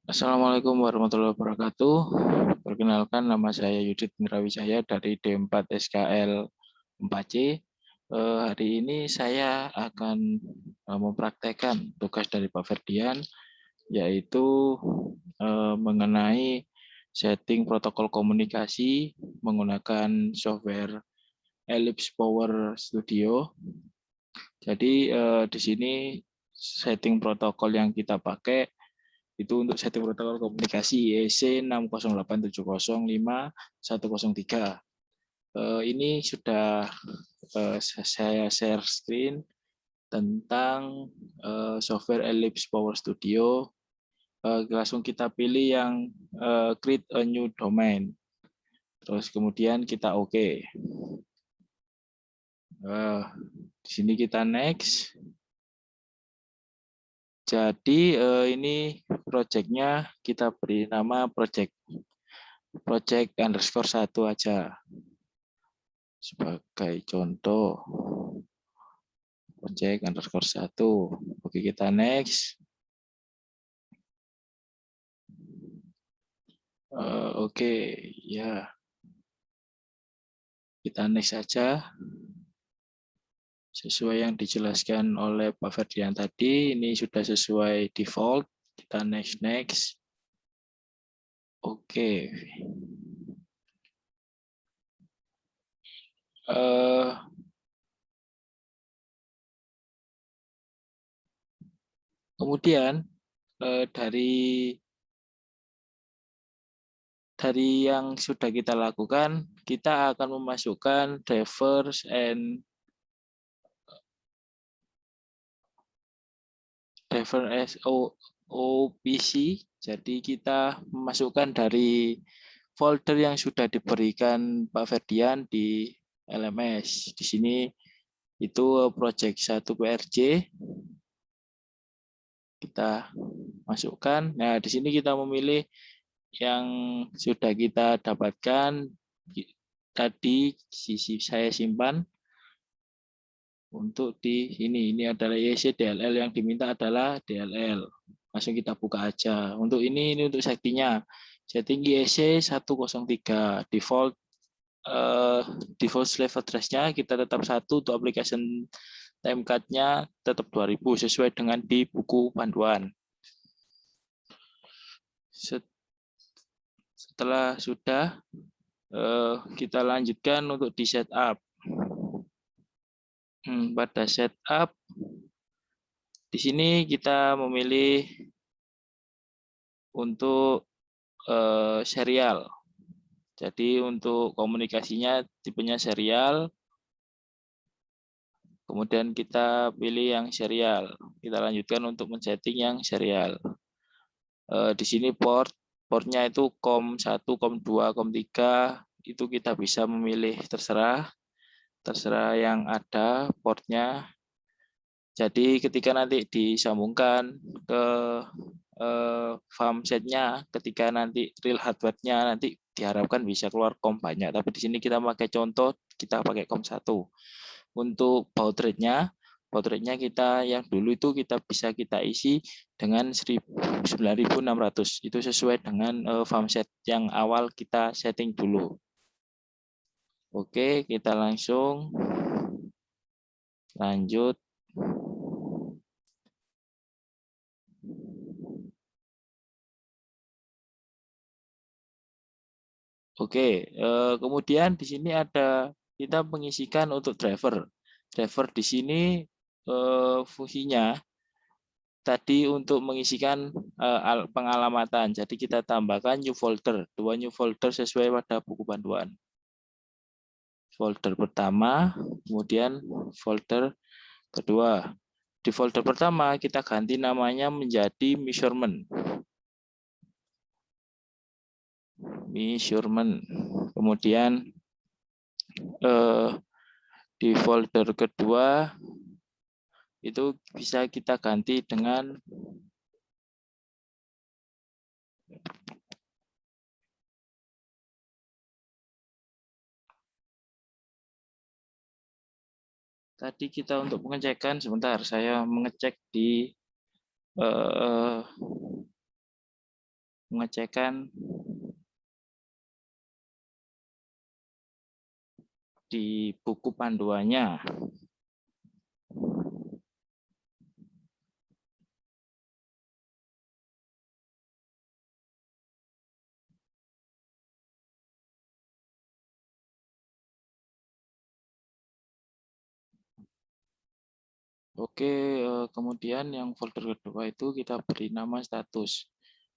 Assalamualaikum warahmatullahi wabarakatuh. Perkenalkan, nama saya Yudit Mirawijaya dari D4 SKL 4C. Hari ini saya akan mempraktekkan tugas dari Pak Ferdian, yaitu mengenai setting protokol komunikasi menggunakan software Ellipse Power Studio. Jadi di sini setting protokol yang kita pakai itu untuk setting protokol komunikasi IEC 608705103. Ini sudah saya share screen tentang software Ellipse Power Studio. Langsung kita pilih yang create a new domain. Terus kemudian kita oke. Di sini kita next. Jadi ini projectnya kita beri nama project _1 aja. Sebagai contoh, project _1. Oke, kita next. Oke, ya. Kita next saja. Sesuai yang dijelaskan oleh Pak Ferdian tadi, ini sudah sesuai default. Kita next. Oke. Kemudian dari yang sudah kita lakukan, kita akan memasukkan drivers and driver OPC. Jadi kita memasukkan dari folder yang sudah diberikan Pak Ferdian di LMS. Di sini itu project 1 PRJ. Kita masukkan. Nah, di sini kita memilih yang sudah kita dapatkan tadi, saya simpan untuk di sini. Ini adalah IEC DLL, yang diminta adalah DLL. Langsung kita buka aja. Untuk ini untuk settingnya. Setting IEC 103 default slave address-nya kita tetap 1, untuk application timecard-nya tetap 2000 sesuai dengan di buku panduan. Setelah sudah, kita lanjutkan untuk di setup. Pada setup, di sini kita memilih untuk serial. Jadi untuk komunikasinya tipenya serial. Kemudian kita pilih yang serial. Kita lanjutkan untuk men-setting yang serial. Di sini portnya itu COM1, COM2, COM3, itu kita bisa memilih terserah yang ada portnya. Jadi ketika nanti disambungkan ke farmset-nya, ketika nanti real hardware-nya nanti diharapkan bisa keluar COM banyak. Tapi di sini kita pakai contoh, kita pakai COM1. Untuk baud rate-nya kita yang dulu itu bisa kita isi dengan 9.600. Itu sesuai dengan farmset yang awal kita setting dulu. Oke, kita langsung lanjut. Oke, kemudian di sini ada kita mengisikan untuk driver. Driver di sini fungsinya tadi untuk mengisikan pengalamatan. Jadi kita tambahkan new folder, 2 new folder sesuai pada buku panduan. Folder pertama, kemudian folder kedua. Di folder pertama kita ganti namanya menjadi measurement. Kemudian di folder kedua itu bisa kita ganti dengan tadi kita untuk pengecekan, sebentar saya mengecek di pengecekan di buku panduannya. Oke, kemudian yang folder kedua itu kita beri nama status.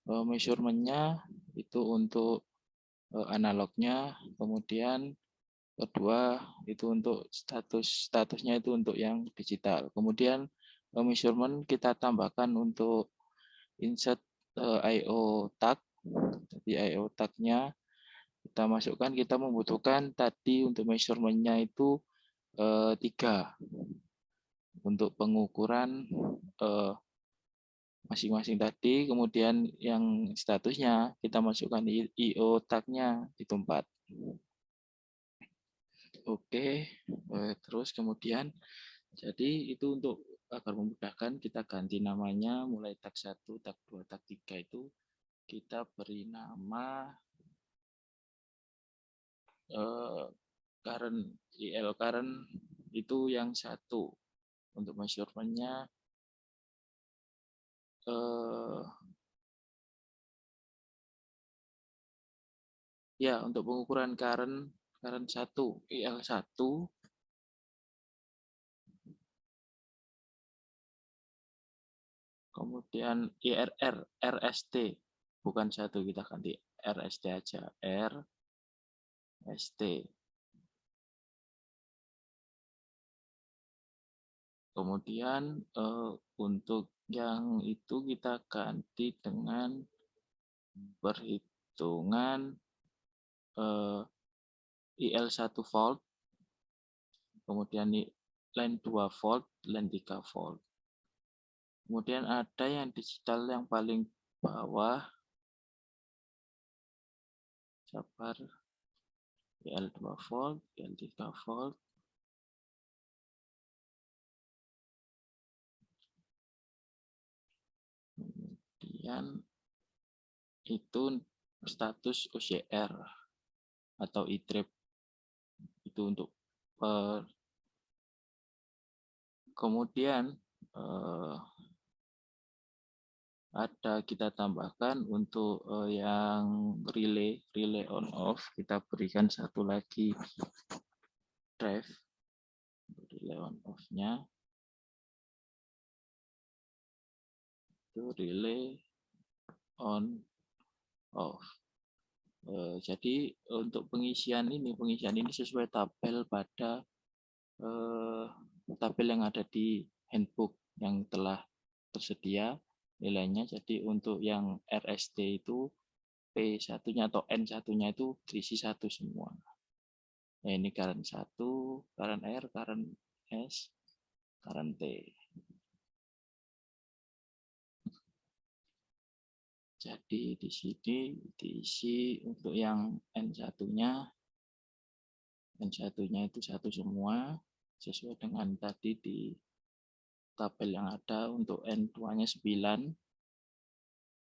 Measurement-nya itu untuk analognya, kemudian kedua itu untuk statusnya itu untuk yang digital. Kemudian measurement kita tambahkan untuk insert IO tag. Jadi IO tag-nya kita masukkan, kita membutuhkan tadi untuk measurement-nya itu 3 untuk pengukuran masing-masing tadi, kemudian yang statusnya kita masukkan di IO tag-nya di tempat. Oke, terus kemudian jadi itu untuk agar memudahkan kita ganti namanya mulai tag 1, tag 2, tag 3 itu kita beri nama current IL current itu yang 1 untuk measurement-nya ya untuk pengukuran current 1 IL1 kemudian IRR RST bukan 1 kita ganti RST aja RST. Kemudian untuk yang itu kita ganti dengan perhitungan IL1 volt, kemudian line 2 volt, line 3 volt. Kemudian ada yang digital yang paling bawah, sabar, IL2 volt, IL3 volt. Kemudian itu status OCR atau e-trip itu untuk kemudian ada kita tambahkan untuk yang relay on off kita berikan satu lagi drive relay on off-nya itu relay on off. Jadi untuk pengisian ini sesuai tabel pada tabel yang ada di handbook yang telah tersedia nilainya. Jadi untuk yang RST itu P1-nya atau N1-nya itu terisi 1 semua. Nah, ini current 1, current R, current S, current T. Jadi di sini diisi untuk yang N1-nya itu 1 semua sesuai dengan tadi di tabel yang ada. Untuk N2-nya 9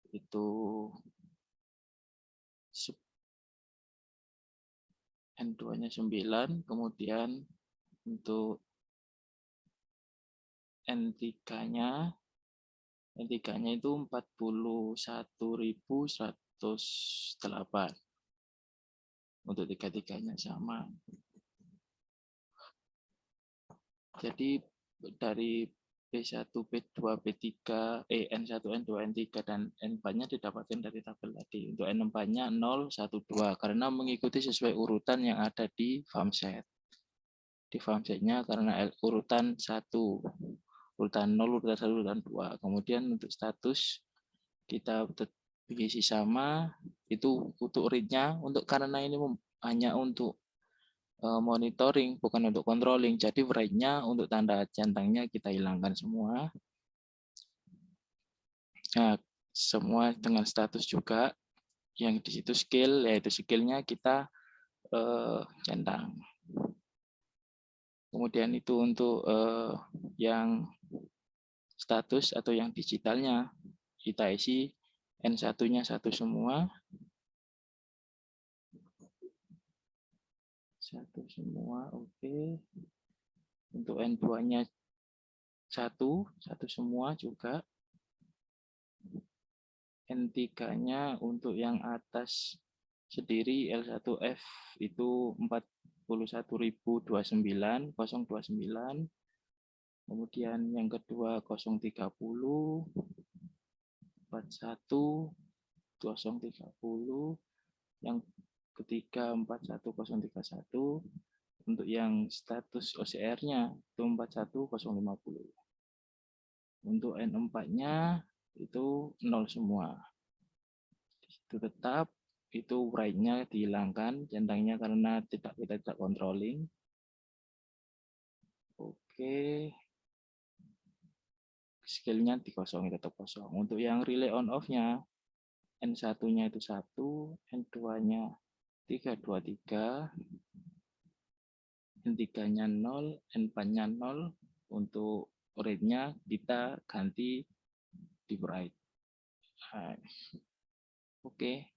itu N2-nya 9, kemudian untuk N3-nya itu 41.108. Untuk tiga-tiganya sama. Jadi dari P1, P2, P3, N1, N2, N3, dan N4-nya didapatkan dari tabel tadi. Untuk N4-nya 0, 1, 2, karena mengikuti sesuai urutan yang ada di farmset. Di farmset-nya karena urutan 1, urutan 0, urutan 1, urutan 2. Kemudian untuk status kita isi sama, itu untuk read-nya, karena ini hanya untuk monitoring, bukan untuk controlling. Jadi write-nya untuk tanda centangnya kita hilangkan semua. Nah, semua dengan status juga. Yang di situ skill, yaitu skillnya kita centang. Kemudian itu untuk yang status atau yang digitalnya kita isi N1-nya 1 semua. 1 semua, oke. Untuk N2-nya 1 semua juga. N3-nya untuk yang atas sendiri L1F itu 41.029. Kemudian yang kedua 030, 41, 030. Yang ketiga 41031. Untuk yang status OCR-nya itu 41050. Untuk N4-nya itu 0 semua. Itu tetap, itu write-nya dihilangkan, centangnya karena kita tidak controlling. Oke. Skill-nya dikosongi, tetap kosong. Untuk yang relay on off-nya, N1-nya itu 1, N2-nya 323, N3-nya 0, N4-nya 0. Untuk rate-nya kita ganti di write. Nah, oke.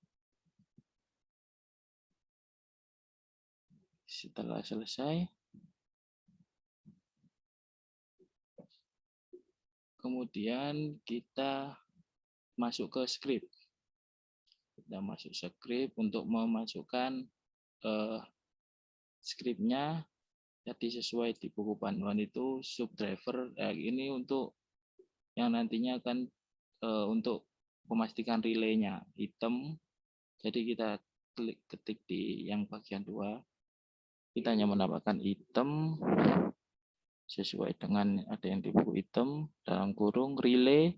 Setelah selesai, kemudian kita masuk ke script. Kita masuk script untuk memasukkan scriptnya. Jadi sesuai di buku panduan itu subdriver. Ini untuk yang nantinya akan untuk memastikan relaynya item. Jadi kita klik ketik di yang bagian 2. Kita hanya menambahkan item sesuai dengan ada yang di buku item dalam kurung relay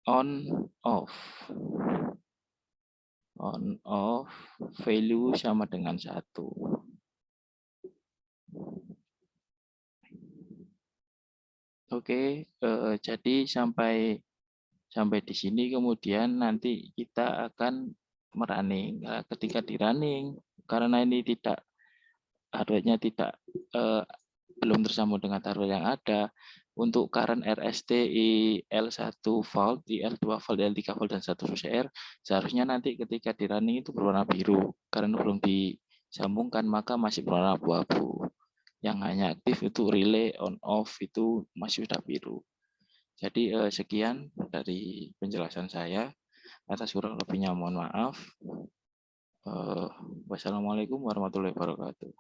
on off. On off value sama dengan 1. Oke, jadi sampai di sini kemudian nanti kita akan merunning. Nah, ketika di running, karena ini hardware-nya belum tersambung dengan hardware yang ada, untuk current RSTI L1 volt, L2 volt, L3 volt, dan status OCR, seharusnya nanti ketika di running itu berwarna biru. Karena belum disambungkan, maka masih berwarna abu-abu. Yang hanya aktif itu relay on off itu masih sudah biru. Jadi sekian dari penjelasan saya. Atas kurang lebihnya mohon maaf. Wassalamualaikum warahmatullahi wabarakatuh.